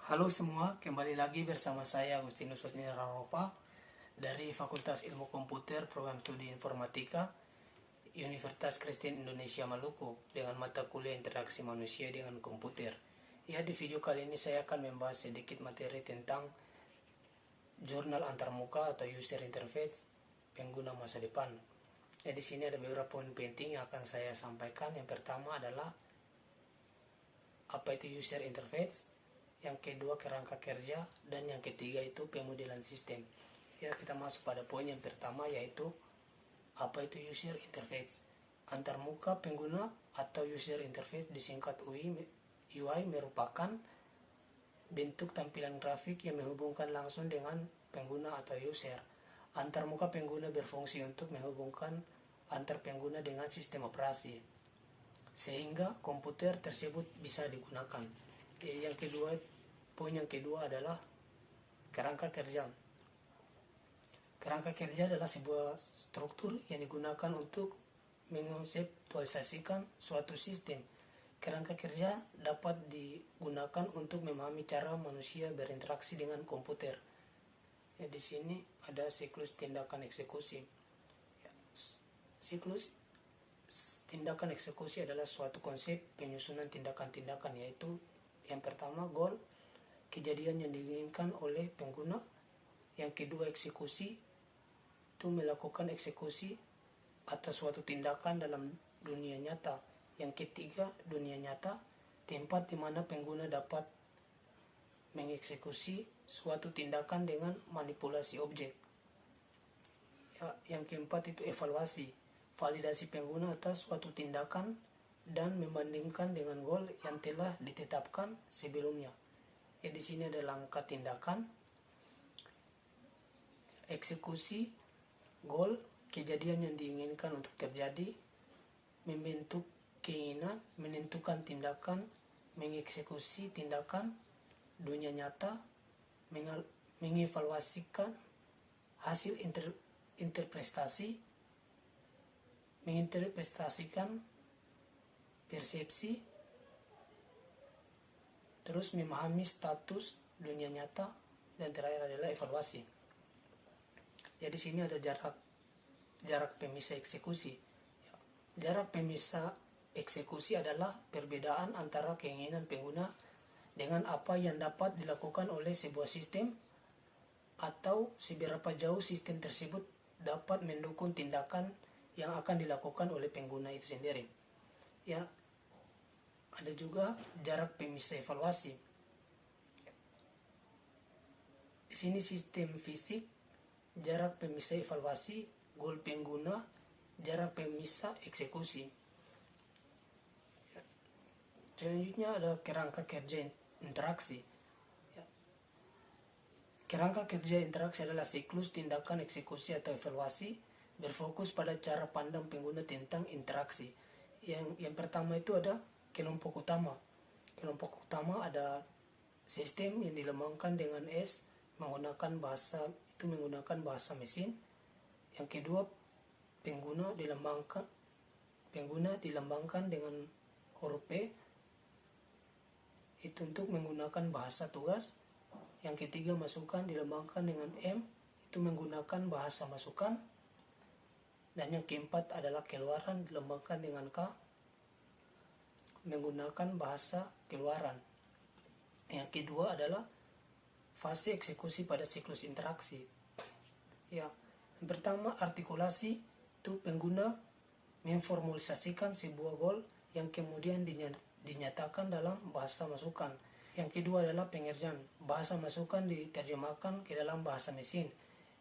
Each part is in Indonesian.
Halo semua, kembali lagi bersama saya Agustinus Raropa dari Fakultas Ilmu Komputer Program Studi Informatika Universitas Kristen Indonesia Maluku dengan mata kuliah interaksi manusia dengan komputer. Ya, di video kali ini saya akan membahas sedikit materi tentang jurnal antarmuka atau user interface pengguna masa depan. Ya, di sini ada beberapa poin penting yang akan saya sampaikan. Yang pertama adalah apa itu user interface, yang kedua kerangka kerja, dan yang ketiga itu pemodelan sistem. Ya, kita masuk pada poin yang pertama, yaitu apa itu user interface. Antarmuka pengguna atau user interface disingkat UI merupakan bentuk tampilan grafik yang menghubungkan langsung dengan pengguna atau user. Antarmuka pengguna berfungsi untuk menghubungkan antar pengguna dengan sistem operasi, sehingga komputer tersebut bisa digunakan. Poin yang kedua adalah kerangka kerja. Kerangka kerja adalah sebuah struktur yang digunakan untuk mengkonseptualisasikan suatu sistem. Kerangka kerja dapat digunakan untuk memahami cara manusia berinteraksi dengan komputer. Ya, di sini ada siklus tindakan eksekusi. Ya, siklus tindakan eksekusi adalah suatu konsep penyusunan tindakan-tindakan, yaitu yang pertama goal, kejadian yang diinginkan oleh pengguna. Yang kedua eksekusi, itu melakukan eksekusi atas suatu tindakan dalam dunia nyata. Yang ketiga dunia nyata, tempat di mana pengguna dapat mengeksekusi suatu tindakan dengan manipulasi objek. Ya, yang keempat itu evaluasi, validasi pengguna atas suatu tindakan dan membandingkan dengan goal yang telah ditetapkan sebelumnya. Ya, di sini ada langkah tindakan, eksekusi, goal, kejadian yang diinginkan untuk terjadi, membentuk keinginan, menentukan tindakan, mengeksekusi tindakan, dunia nyata, mengevaluasikan hasil interpretasi, menginterpretasikan persepsi, terus memahami status dunia nyata, dan terakhir adalah evaluasi. Ya, di sini ada jarak pemisah eksekusi. Jarak pemisah eksekusi adalah perbedaan antara keinginan pengguna dengan apa yang dapat dilakukan oleh sebuah sistem, atau seberapa jauh sistem tersebut dapat mendukung tindakan yang akan dilakukan oleh pengguna itu sendiri. Ya, ada juga jarak pemisah evaluasi. Di sini sistem fisik, jarak pemisah evaluasi, goal pengguna, jarak pemisah eksekusi. Selanjutnya ada kerangka kerja interaksi. Kerangka kerja interaksi adalah siklus tindakan eksekusi atau evaluasi berfokus pada cara pandang pengguna tentang interaksi. Yang pertama itu ada kelompok utama. Kelompok utama ada sistem yang dilambangkan dengan S menggunakan bahasa mesin. Yang kedua, pengguna dilambangkan dengan huruf P, itu untuk menggunakan bahasa tugas. Yang ketiga, masukan dilambangkan dengan M, itu menggunakan bahasa masukan. Dan yang keempat adalah keluaran dilambangkan dengan K, menggunakan bahasa keluaran. Yang kedua adalah fase eksekusi pada siklus interaksi. Ya, yang pertama artikulasi, itu pengguna memformulasikan sebuah goal yang kemudian dinyatakan dalam bahasa masukan. Yang kedua adalah pengerjaan, bahasa masukan diterjemahkan ke dalam bahasa mesin.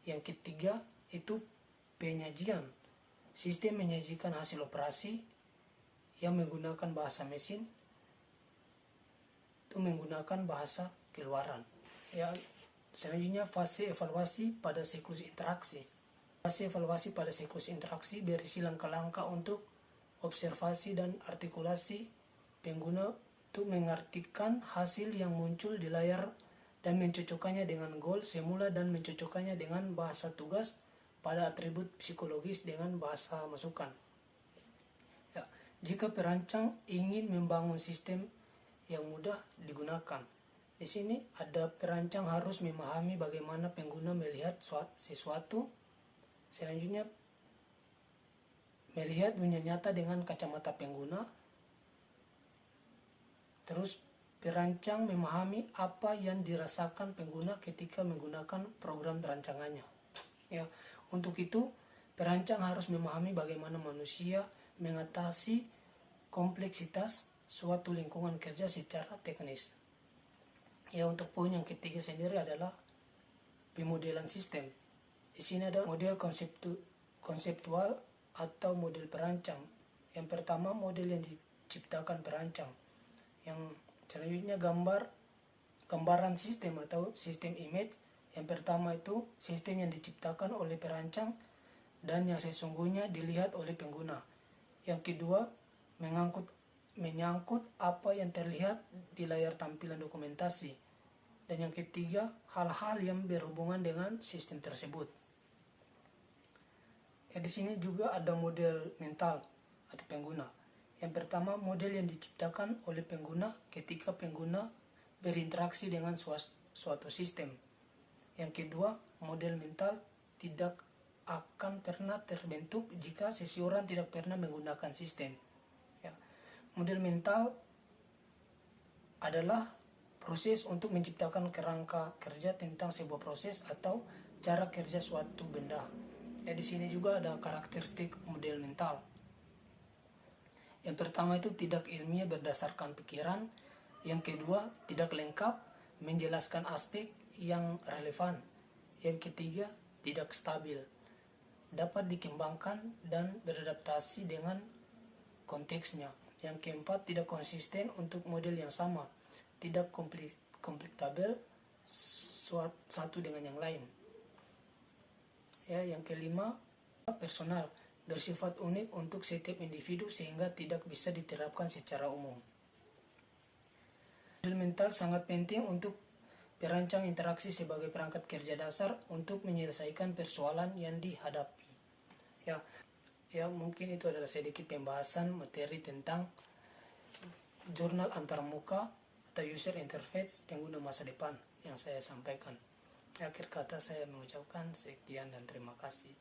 Yang ketiga itu penyajian, sistem menyajikan hasil operasi yang menggunakan bahasa mesin, itu menggunakan bahasa keluaran. Ya, selanjutnya fase evaluasi pada siklus interaksi. Fase evaluasi pada siklus interaksi berisi langkah-langkah untuk observasi dan artikulasi pengguna untuk mengartikan hasil yang muncul di layar dan mencocokkannya dengan goal semula dan mencocokkannya dengan bahasa tugas pada atribut psikologis dengan bahasa masukan. Ya, jika perancang ingin membangun sistem yang mudah digunakan, Di sini ada perancang harus memahami bagaimana pengguna melihat sesuatu. Selanjutnya, melihat dunia nyata dengan kacamata pengguna. Terus, perancang memahami apa yang dirasakan pengguna ketika menggunakan program perancangannya. Ya, untuk itu, perancang harus memahami bagaimana manusia mengatasi kompleksitas suatu lingkungan kerja secara teknis. Ya, untuk poin yang ketiga sendiri adalah pemodelan sistem. Di sini ada model konseptual atau model perancang. Yang pertama, model yang diciptakan perancang. Yang selanjutnya gambaran sistem atau sistem image. Yang pertama itu sistem yang diciptakan oleh perancang dan yang sesungguhnya dilihat oleh pengguna. Yang kedua, menyangkut apa yang terlihat di layar tampilan dokumentasi. Dan yang ketiga, hal-hal yang berhubungan dengan sistem tersebut. Di sini juga ada model mental atau pengguna. Yang pertama, model yang diciptakan oleh pengguna ketika pengguna berinteraksi dengan suatu sistem. Yang kedua, model mental tidak akan pernah terbentuk jika seseorang tidak pernah menggunakan sistem. Model mental adalah proses untuk menciptakan kerangka kerja tentang sebuah proses atau cara kerja suatu benda. Di sini juga ada karakteristik model mental. Yang pertama itu tidak ilmiah berdasarkan pikiran. Yang kedua, tidak lengkap menjelaskan aspek yang relevan. Yang ketiga, tidak stabil, dapat dikembangkan dan beradaptasi dengan konteksnya. Yang keempat, tidak konsisten untuk model yang sama, tidak komplektable satu dengan yang lain. Yang kelima, personal, bersifat unik untuk setiap individu sehingga tidak bisa diterapkan secara umum. Model mental sangat penting untuk perancang interaksi sebagai perangkat kerja dasar untuk menyelesaikan persoalan yang dihadapi. Mungkin itu adalah sedikit pembahasan materi tentang jurnal antarmuka atau user interface pengguna masa depan yang saya sampaikan. Akhir kata saya mengucapkan sekian dan terima kasih.